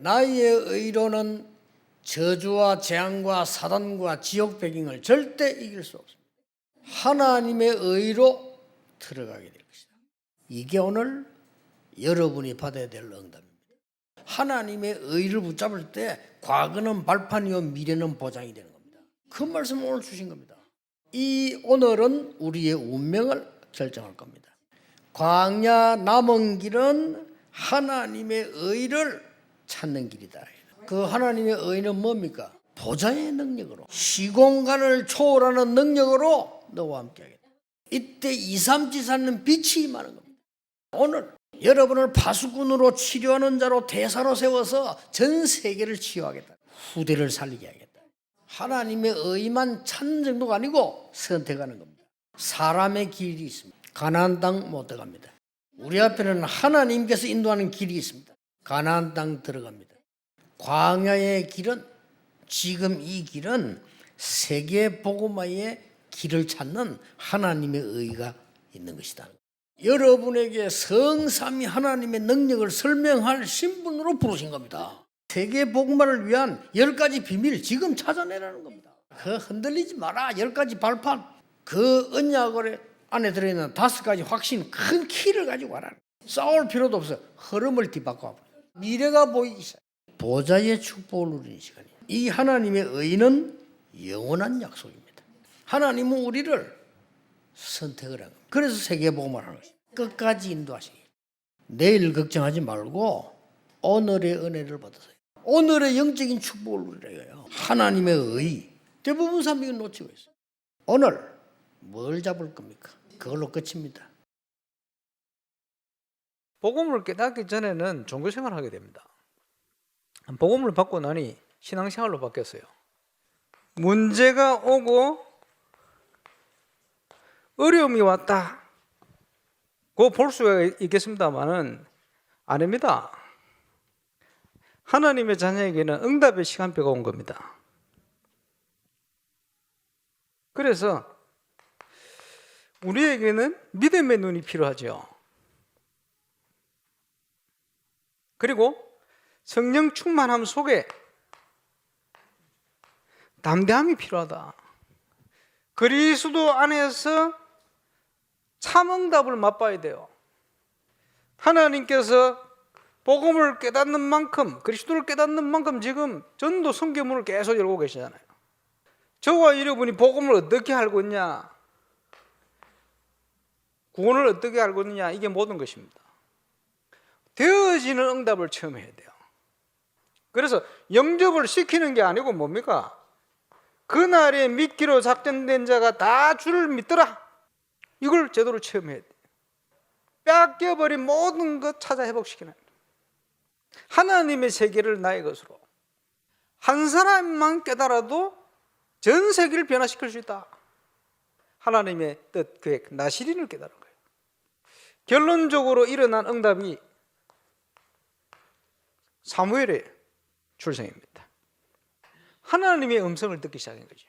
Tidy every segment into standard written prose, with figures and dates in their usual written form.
나의 의로는 저주와 재앙과 사단과 지옥 배경을 절대 이길 수 없습니다. 하나님의 의로 들어가게 될 것이다. 이게 오늘 여러분이 받아야 될 응답입니다. 하나님의 의를 붙잡을 때 과거는 발판이요 미래는 보장이 되는 겁니다. 그 말씀을 오늘 주신 겁니다. 이 오늘은 우리의 운명을 결정할 겁니다. 광야 남은 길은 하나님의 의를 찾는 길이다. 그 하나님의 의는 뭡니까? 보좌의 능력으로, 시공간을 초월하는 능력으로 너와 함께 하겠다. 이때 이삼치 않는 빛이 임하는 겁니다. 오늘 여러분을 파수꾼으로 치료하는 자로 대사로 세워서 전 세계를 치유하겠다. 후대를 살리게 하겠다. 하나님의 의만 찾는 정도가 아니고 선택하는 겁니다. 사람의 길이 있습니다. 가나안 땅 못 들어갑니다. 우리 앞에는 하나님께서 인도하는 길이 있습니다. 가나안 땅 들어갑니다. 광야의 길은, 지금 이 길은 세계 복음화의 길을 찾는 하나님의 의가 있는 것이다. 여러분에게 성삼위 하나님의 능력을 설명할 신분으로 부르신 겁니다. 세계 복음화를 위한 10가지 비밀 지금 찾아내라는 겁니다. 그 흔들리지 마라. 10가지 발판, 그 언약을 안에 들어있는 5가지 확신, 큰 키를 가지고 와라. 싸울 필요도 없어. 흐름을 뒤바꿔. 미래가 보이기 시작. 보좌의 축복을 누리는 시간이에요. 이 하나님의 의는 영원한 약속입니다. 하나님은 우리를 선택을 한 겁니다. 그래서 세계복음을 하는 것입니다. 끝까지 인도하시기. 내일 걱정하지 말고 오늘의 은혜를 받으세요. 오늘의 영적인 축복을 누리래요. 하나님의 의. 대부분 사람이 놓치고 있어요. 오늘 뭘 잡을 겁니까? 그걸로 끝입니다. 복음을 깨닫기 전에는 종교생활을 하게 됩니다. 복음을 받고 나니 신앙생활로 바뀌었어요. 문제가 오고 어려움이 왔다 고 볼 수가 있겠습니다만은 아닙니다. 하나님의 자녀에게는 응답의 시간표가 온 겁니다. 그래서 우리에게는 믿음의 눈이 필요하죠. 그리고 성령 충만함 속에 담대함이 필요하다. 그리스도 안에서 참 응답을 맛봐야 돼요. 하나님께서 복음을 깨닫는 만큼, 그리스도를 깨닫는 만큼 지금 전도 선교문을 계속 열고 계시잖아요. 저와 여러분이 복음을 어떻게 알고 있냐, 구원을 어떻게 알고 있느냐, 이게 모든 것입니다. 되어지는 응답을 체험해야 돼요. 그래서 영접을 시키는 게 아니고 뭡니까? 그날에 믿기로 작정된 자가 다 주를 믿더라. 이걸 제대로 체험해야 돼요. 뺏겨버린 모든 것 찾아 회복시키는 거예요. 하나님의 세계를 나의 것으로. 한 사람만 깨달아도 전 세계를 변화시킬 수 있다. 하나님의 뜻, 계획, 나시린을 깨달은 거예요. 결론적으로 일어난 응답이 사무엘의 출생입니다. 하나님의 음성을 듣기 시작한 거죠.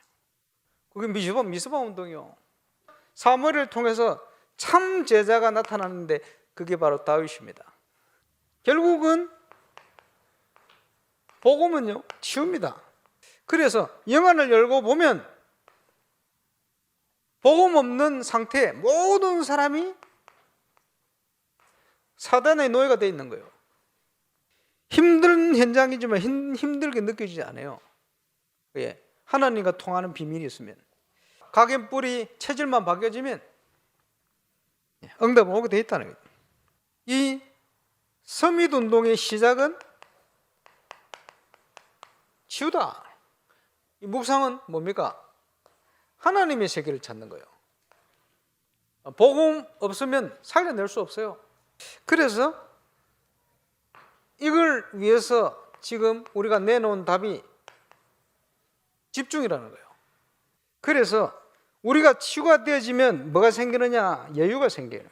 그게 미스바 운동이요. 사무엘을 통해서 참 제자가 나타났는데 그게 바로 다윗입니다. 결국은 복음은요, 치유입니다. 그래서 영안을 열고 보면 복음 없는 상태에 모든 사람이 사단의 노예가 되어 있는 거예요. 힘든 현장이지만 힘들게 느껴지지 않아요. 예, 하나님과 통하는 비밀이 있으면, 각인 뿌리 체질만 바뀌어지면 응답은 오게 돼 있다는 거예요. 이 서밋 운동의 시작은 치유다. 이 묵상은 뭡니까? 하나님의 세계를 찾는 거예요. 복음 없으면 살려낼 수 없어요. 그래서 이걸 위해서 지금 우리가 내놓은 답이 집중이라는 거예요. 그래서 우리가 치유가 되어지면 뭐가 생기느냐? 여유가 생겨요.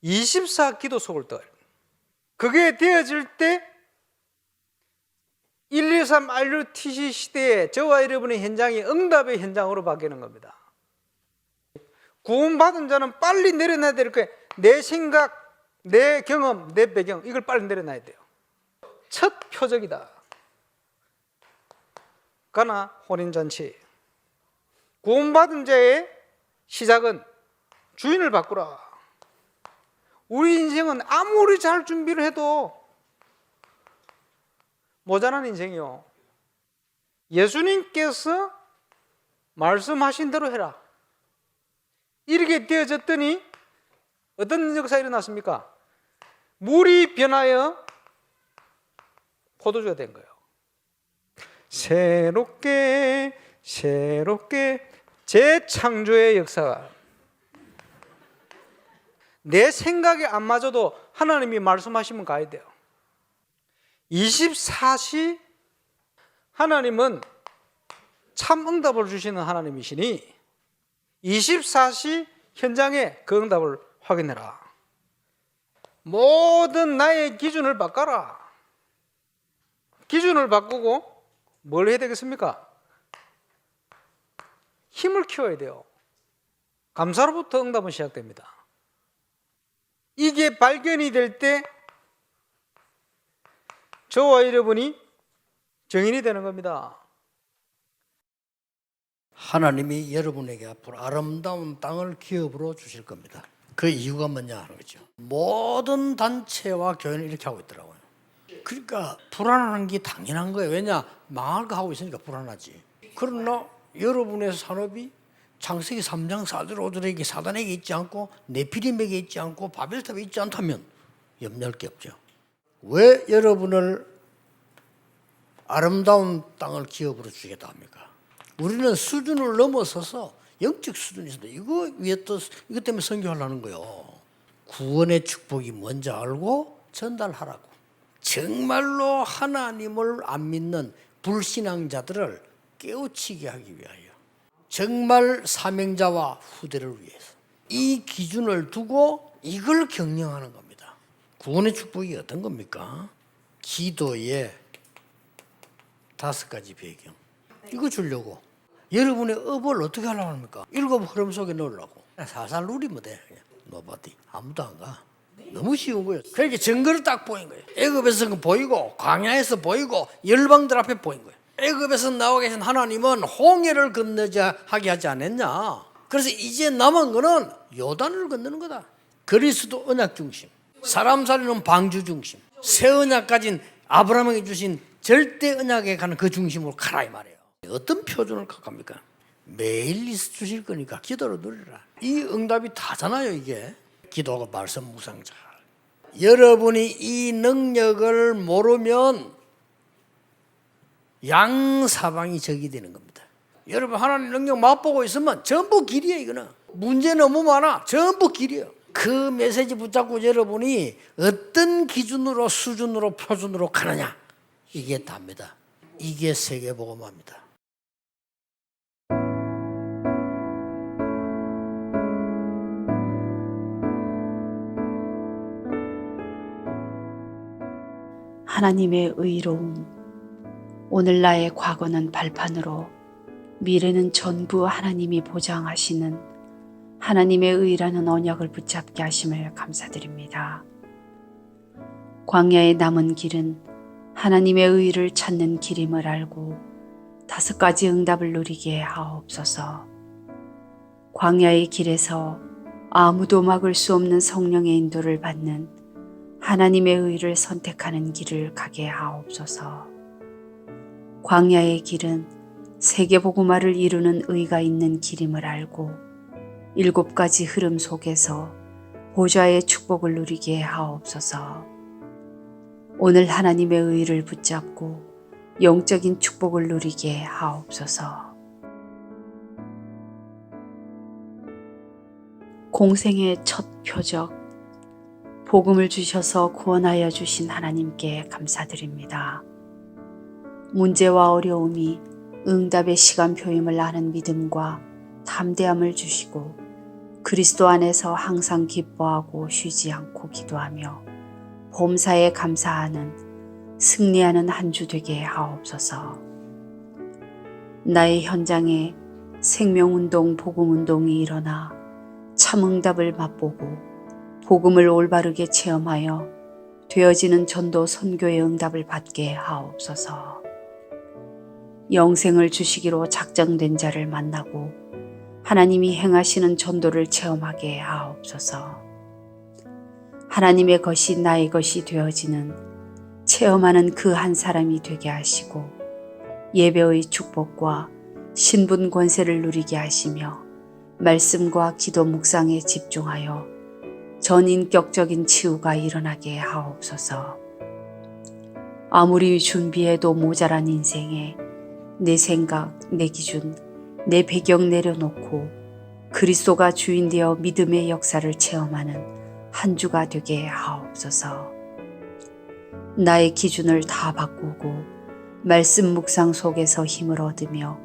24기도 속을 떠요. 그게 되어질 때 123 RUTC 시대에 저와 여러분의 현장이 응답의 현장으로 바뀌는 겁니다. 구원받은 자는 빨리 내려놔야 될 거예요. 내 생각, 내 경험, 내 배경, 이걸 빨리 내려놔야 돼요. 첫 표적이다. 가나 혼인잔치. 구원받은 자의 시작은 주인을 바꾸라. 우리 인생은 아무리 잘 준비를 해도 모자란 인생이요. 예수님께서 말씀하신 대로 해라. 이렇게 되어졌더니 어떤 역사가 일어났습니까? 물이 변하여 포도주가 된 거예요. 새롭게 재창조의 역사가. 내 생각에 안 맞아도 하나님이 말씀하시면 가야 돼요. 24시 하나님은 참 응답을 주시는 하나님이시니 24시 현장에 그 응답을 확인해라. 모든 나의 기준을 바꿔라. 기준을 바꾸고 뭘 해야 되겠습니까? 힘을 키워야 돼요. 감사로부터 응답은 시작됩니다. 이게 발견이 될 때 저와 여러분이 정인이 되는 겁니다. 하나님이 여러분에게 앞으로 아름다운 땅을 기업으로 주실 겁니다. 그 이유가 뭐냐 하는 거죠. 모든 단체와 교회는 이렇게 하고 있더라고요. 그러니까 불안한 게 당연한 거예요. 왜냐? 망할까 하고 있으니까 불안하지. 그러나 여러분의 산업이 창세기 3장 4절 5절에게 사단에게 있지 않고 네피림에게 있지 않고 바벨탑에 있지 않다면 염려할 게 없죠. 왜 여러분을 아름다운 땅을 기업으로 주겠다 합니까? 우리는 수준을 넘어서서 영적 수준이 있습니다. 이거 위에 또 이것 때문에 선교하려는 거예요. 구원의 축복이 뭔지 알고 전달하라고. 정말로 하나님을 안 믿는 불신앙자들을 깨우치게 하기 위하여, 정말 사명자와 후대를 위해서 이 기준을 두고 이걸 경영하는 겁니다. 구원의 축복이 어떤 겁니까? 기도의 5가지 배경. 이거 주려고. 여러분의 업을 어떻게 하려고 합니까? 일곱 흐름 속에 넣으려고. 살살 누리면 돼. 노바디. 아무도 안 가. 너무 쉬운 거예요. 그러니까 증거를 딱 보인 거예요. 애굽에서 보이고 광야에서 보이고 열방들 앞에 보인 거예요. 애굽에서 나와 계신 하나님은 홍해를 건너자 하게 하지 않았냐. 그래서 이제 남은 거는 요단을 건너는 거다. 그리스도 언약 중심, 사람 살리는 방주 중심, 새 언약 가진 아브라함에게 주신 절대 언약에 가는 그 중심으로 가라 이 말이에요. 어떤 표준을 각합니까? 매일 주실 거니까 기도로 누리라. 이 응답이 다잖아요. 이게 기도하고 말씀 묵상 잘. 여러분이 이 능력을 모르면 양사방이 적이 되는 겁니다. 여러분 하나님 능력 맛보고 있으면 전부 길이에요. 이거는 문제 너무 많아. 전부 길이에요. 그 메시지 붙잡고 여러분이 어떤 기준으로 수준으로 표준으로 가느냐, 이게 답니다. 이게 세계복음화입니다. 하나님의 의로움. 오늘 나의 과거는 발판으로, 미래는 전부 하나님이 보장하시는 하나님의 의라는 언약을 붙잡게 하심을 감사드립니다. 광야의 남은 길은 하나님의 의를 찾는 길임을 알고 5가지 응답을 누리게 하옵소서. 광야의 길에서 아무도 막을 수 없는 성령의 인도를 받는 하나님의 의를 선택하는 길을 가게 하옵소서. 광야의 길은 세계복음화를 이루는 의가 있는 길임을 알고 7가지 흐름 속에서 보좌의 축복을 누리게 하옵소서. 오늘 하나님의 의를 붙잡고 영적인 축복을 누리게 하옵소서. 공생의 첫 표적, 복음을 주셔서 구원하여 주신 하나님께 감사드립니다. 문제와 어려움이 응답의 시간표임을 아는 믿음과 담대함을 주시고 그리스도 안에서 항상 기뻐하고 쉬지 않고 기도하며 범사에 감사하는 승리하는 한 주 되게 하옵소서. 나의 현장에 생명운동, 복음운동이 일어나 참 응답을 맛보고 복음을 올바르게 체험하여 되어지는 전도 선교의 응답을 받게 하옵소서. 영생을 주시기로 작정된 자를 만나고 하나님이 행하시는 전도를 체험하게 하옵소서. 하나님의 것이 나의 것이 되어지는 체험하는 그 한 사람이 되게 하시고 예배의 축복과 신분 권세를 누리게 하시며 말씀과 기도 묵상에 집중하여 전인격적인 치유가 일어나게 하옵소서. 아무리 준비해도 모자란 인생에 내 생각, 내 기준, 내 배경 내려놓고 그리스도가 주인 되어 믿음의 역사를 체험하는 한 주가 되게 하옵소서. 나의 기준을 다 바꾸고 말씀 묵상 속에서 힘을 얻으며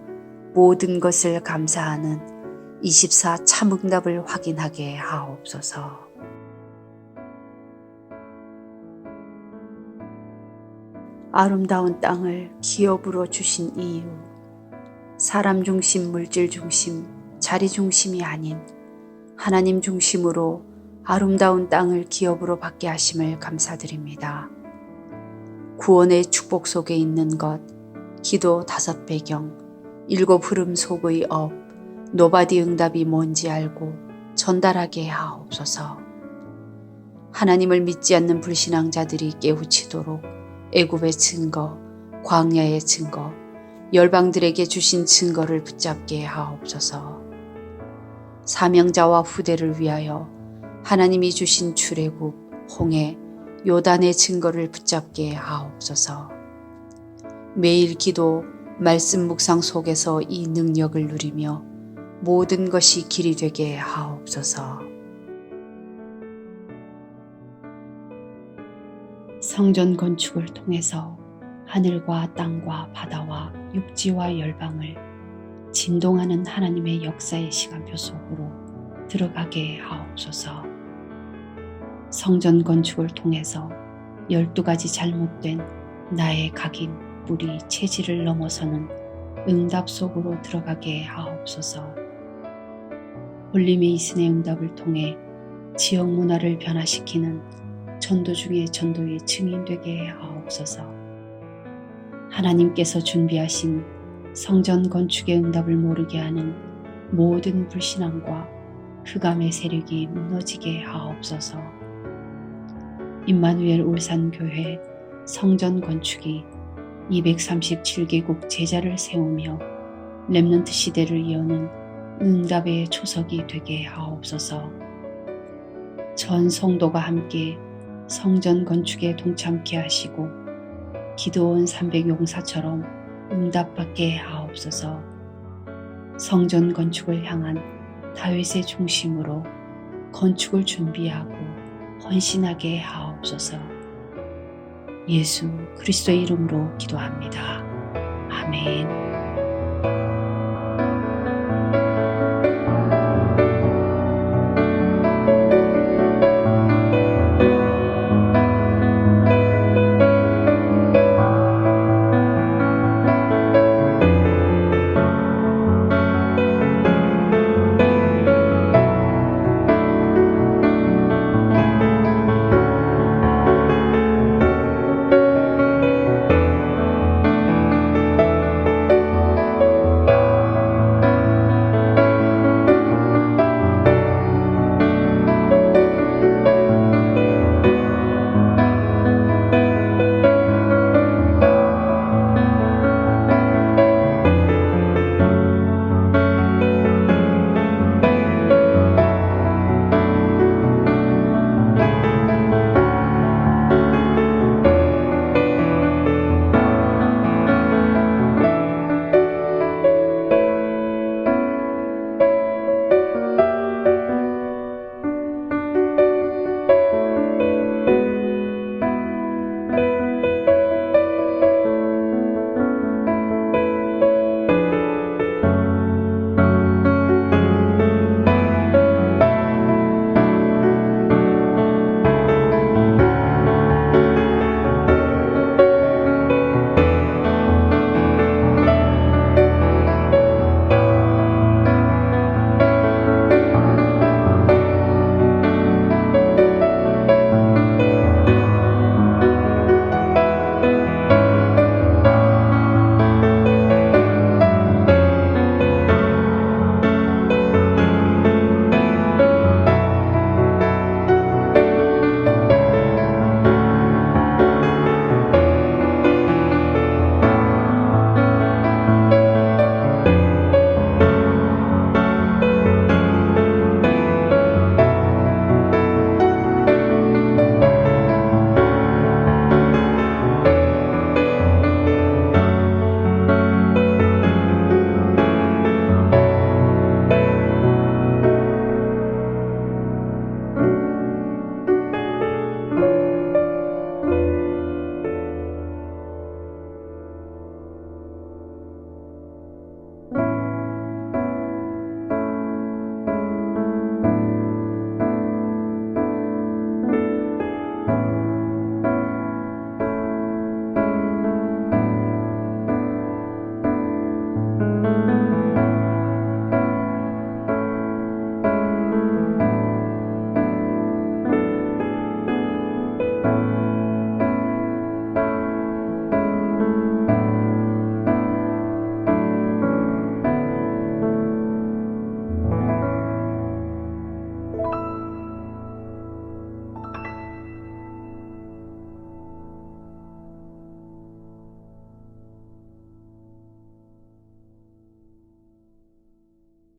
모든 것을 감사하는 24 참응답을 확인하게 하옵소서. 아름다운 땅을 기업으로 주신 이유, 사람 중심, 물질 중심, 자리 중심이 아닌 하나님 중심으로 아름다운 땅을 기업으로 받게 하심을 감사드립니다. 구원의 축복 속에 있는 것, 기도 5 배경, 7 흐름 속의 업, 노바디 응답이 뭔지 알고 전달하게 하옵소서. 하나님을 믿지 않는 불신앙자들이 깨우치도록 애굽의 증거, 광야의 증거, 열방들에게 주신 증거를 붙잡게 하옵소서. 사명자와 후대를 위하여 하나님이 주신 출애굽, 홍해, 요단의 증거를 붙잡게 하옵소서. 매일 기도, 말씀 묵상 속에서 이 능력을 누리며 모든 것이 길이 되게 하옵소서. 성전 건축을 통해서 하늘과 땅과 바다와 육지와 열방을 진동하는 하나님의 역사의 시간표 속으로 들어가게 하옵소서. 성전 건축을 통해서 12가지 잘못된 나의 각인, 뿌리, 체질을 넘어서는 응답 속으로 들어가게 하옵소서. 홀리메이슨의 응답을 통해 지역 문화를 변화시키는 전도 중의 전도의 증인되게 하옵소서. 하나님께서 준비하신 성전 건축의 응답을 모르게 하는 모든 불신앙과 흑암의 세력이 무너지게 하옵소서. 임마누엘 울산교회 성전 건축이 237개국 제자를 세우며 렘넌트 시대를 이어는 응답의 초석이 되게 하옵소서. 전 성도가 함께 성전 건축에 동참케 하시고 기도원 300용사처럼 응답받게 하옵소서. 성전 건축을 향한 다윗의 중심으로 건축을 준비하고 헌신하게 하옵소서. 예수 그리스도의 이름으로 기도합니다. 아멘.